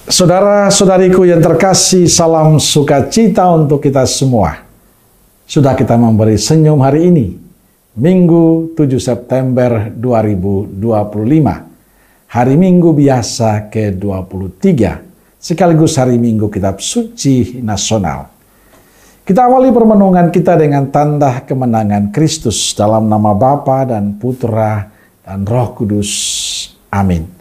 Saudara-saudariku yang terkasih, salam sukacita untuk kita semua. Sudah kita memberi senyum hari ini, Minggu 7 September 2025. Hari Minggu biasa ke-23, sekaligus hari Minggu Kitab Suci Nasional. Kita awali permenungan kita dengan tanda kemenangan Kristus dalam nama Bapa dan Putra dan Roh Kudus. Amin.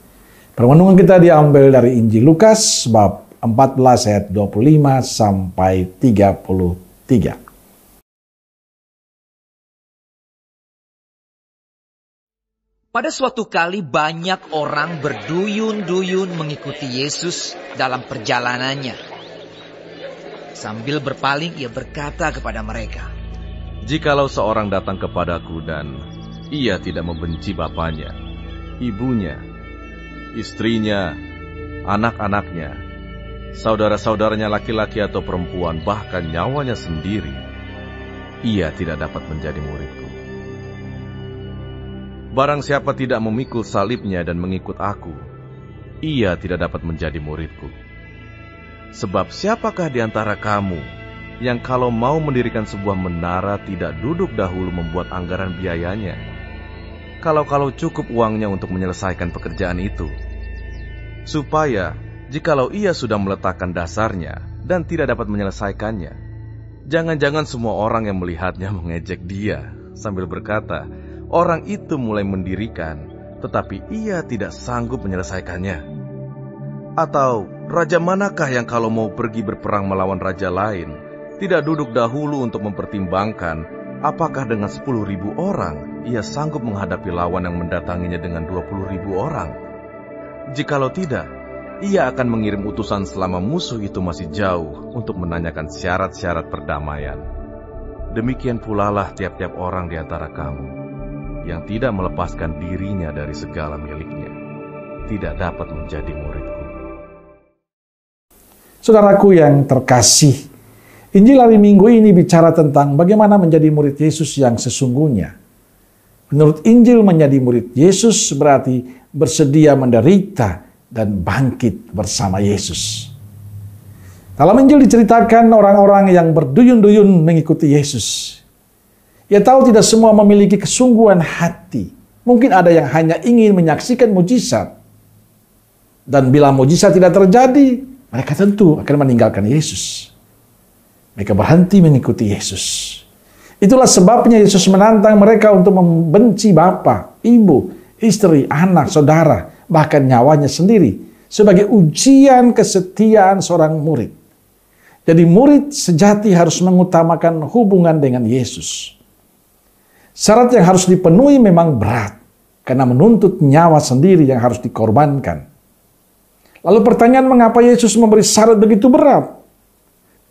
Permenungan kita diambil dari Injil Lukas bab 14 ayat 25 sampai 33. Pada suatu kali banyak orang berduyun-duyun mengikuti Yesus dalam perjalanannya. Sambil berpaling ia berkata kepada mereka, "Jikalau seorang datang kepadaku dan ia tidak membenci bapaknya, ibunya, istrinya, anak-anaknya, saudara-saudaranya laki-laki atau perempuan, bahkan nyawanya sendiri, ia tidak dapat menjadi muridku. Barang siapa tidak memikul salibnya dan mengikut aku, ia tidak dapat menjadi muridku. Sebab siapakah di antara kamu yang kalau mau mendirikan sebuah menara tidak duduk dahulu membuat anggaran biayanya? Kalau cukup uangnya untuk menyelesaikan pekerjaan itu, supaya jikalau ia sudah meletakkan dasarnya dan tidak dapat menyelesaikannya, jangan-jangan semua orang yang melihatnya mengejek dia sambil berkata, orang itu mulai mendirikan, tetapi ia tidak sanggup menyelesaikannya. Atau raja manakah yang kalau mau pergi berperang melawan raja lain, tidak duduk dahulu untuk mempertimbangkan apakah dengan 10.000 orang ia sanggup menghadapi lawan yang mendatanginya dengan 20.000 orang? Jikalau tidak, ia akan mengirim utusan selama musuh itu masih jauh untuk menanyakan syarat-syarat perdamaian. Demikian pula lah tiap-tiap orang di antara kamu yang tidak melepaskan dirinya dari segala miliknya, tidak dapat menjadi muridku." Saudaraku yang terkasih, Injil hari Minggu ini bicara tentang bagaimana menjadi murid Yesus yang sesungguhnya. Menurut Injil, menjadi murid Yesus berarti bersedia menderita dan bangkit bersama Yesus. Dalam Injil diceritakan orang-orang yang berduyun-duyun mengikuti Yesus. Ia tahu tidak semua memiliki kesungguhan hati. Mungkin ada yang hanya ingin menyaksikan mujizat. Dan bila mujizat tidak terjadi, mereka tentu akan meninggalkan Yesus. Mereka berhenti mengikuti Yesus. Itulah sebabnya Yesus menantang mereka untuk membenci bapa, ibu, istri, anak, saudara, bahkan nyawanya sendiri, sebagai ujian kesetiaan seorang murid. Jadi murid sejati harus mengutamakan hubungan dengan Yesus. Syarat yang harus dipenuhi memang berat, karena menuntut nyawa sendiri yang harus dikorbankan. Lalu pertanyaan, mengapa Yesus memberi syarat begitu berat?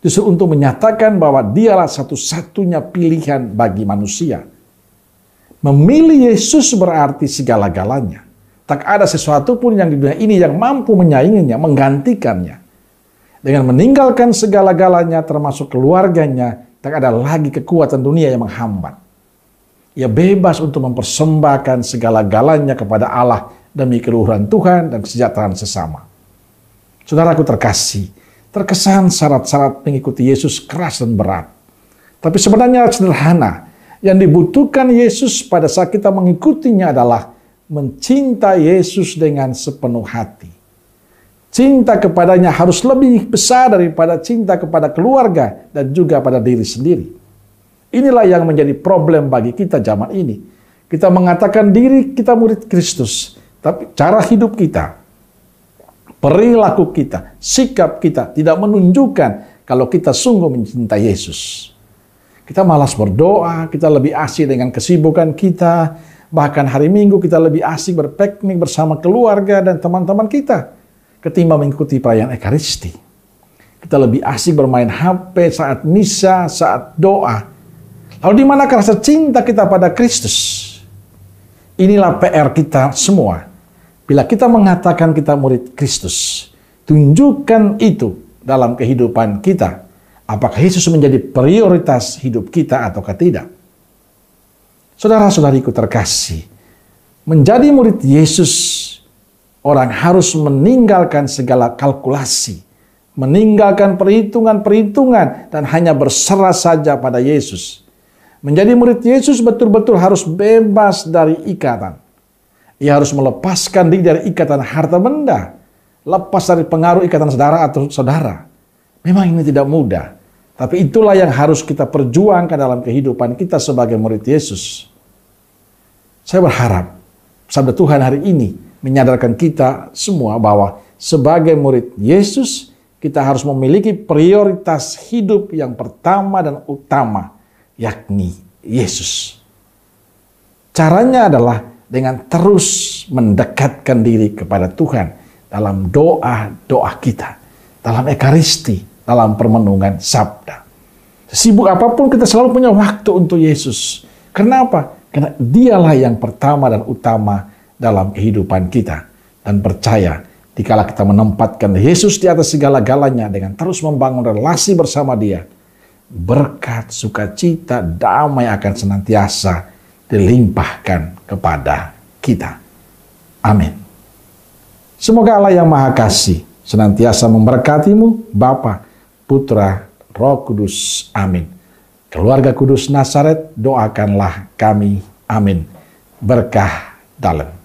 Justru untuk menyatakan bahwa dialah satu-satunya pilihan bagi manusia. Memilih Yesus berarti segala-galanya. Tak ada sesuatu pun yang di dunia ini yang mampu menyainginya, menggantikannya. Dengan meninggalkan segala-galanya termasuk keluarganya, tak ada lagi kekuatan dunia yang menghambat. Ia bebas untuk mempersembahkan segala-galanya kepada Allah demi keluhuran Tuhan dan kesejahteraan sesama. Saudaraku terkasih, terkesan syarat-syarat mengikuti Yesus keras dan berat. Tapi sebenarnya sederhana. Yang dibutuhkan Yesus pada saat kita mengikutinya adalah mencintai Yesus dengan sepenuh hati. Cinta kepadanya harus lebih besar daripada cinta kepada keluarga dan juga pada diri sendiri. Inilah yang menjadi problem bagi kita zaman ini. Kita mengatakan diri kita murid Kristus, tapi cara hidup kita, perilaku kita, sikap kita tidak menunjukkan kalau kita sungguh mencintai Yesus. Kita malas berdoa, kita lebih asik dengan kesibukan kita, bahkan hari Minggu kita lebih asik berpiknik bersama keluarga dan teman-teman kita ketimbang mengikuti perayaan Ekaristi. Kita lebih asik bermain HP saat misa, saat doa. Lalu di manakah rasa cinta kita pada Kristus? Inilah PR kita semua. Bila kita mengatakan kita murid Kristus, tunjukkan itu dalam kehidupan kita. Apakah Yesus menjadi prioritas hidup kita ataukah tidak? Saudara-saudariku terkasih, menjadi murid Yesus orang harus meninggalkan segala kalkulasi, meninggalkan perhitungan-perhitungan, dan hanya berserah saja pada Yesus. Menjadi murid Yesus betul-betul harus bebas dari ikatan. Ia harus melepaskan diri dari ikatan harta benda, lepas dari pengaruh ikatan saudara atau saudara. Memang ini tidak mudah, tapi itulah yang harus kita perjuangkan dalam kehidupan kita sebagai murid Yesus. Saya berharap sabda Tuhan hari ini menyadarkan kita semua bahwa sebagai murid Yesus, kita harus memiliki prioritas hidup yang pertama dan utama, yakni Yesus. Caranya adalah dengan terus mendekatkan diri kepada Tuhan dalam doa-doa kita, dalam ekaristi, dalam permenungan sabda. Sibuk apapun kita selalu punya waktu untuk Yesus. Kenapa? Karena dialah yang pertama dan utama dalam kehidupan kita. Dan percaya, dikala kita menempatkan Yesus di atas segala-galanya dengan terus membangun relasi bersama Dia, berkat, sukacita, damai akan senantiasa dilimpahkan kepada kita. Amin. Semoga Allah yang Maha Kasih senantiasa memberkatimu, Bapa, Putra, Roh Kudus. Amin. Keluarga Kudus Nazaret, doakanlah kami. Amin. Berkah dalam.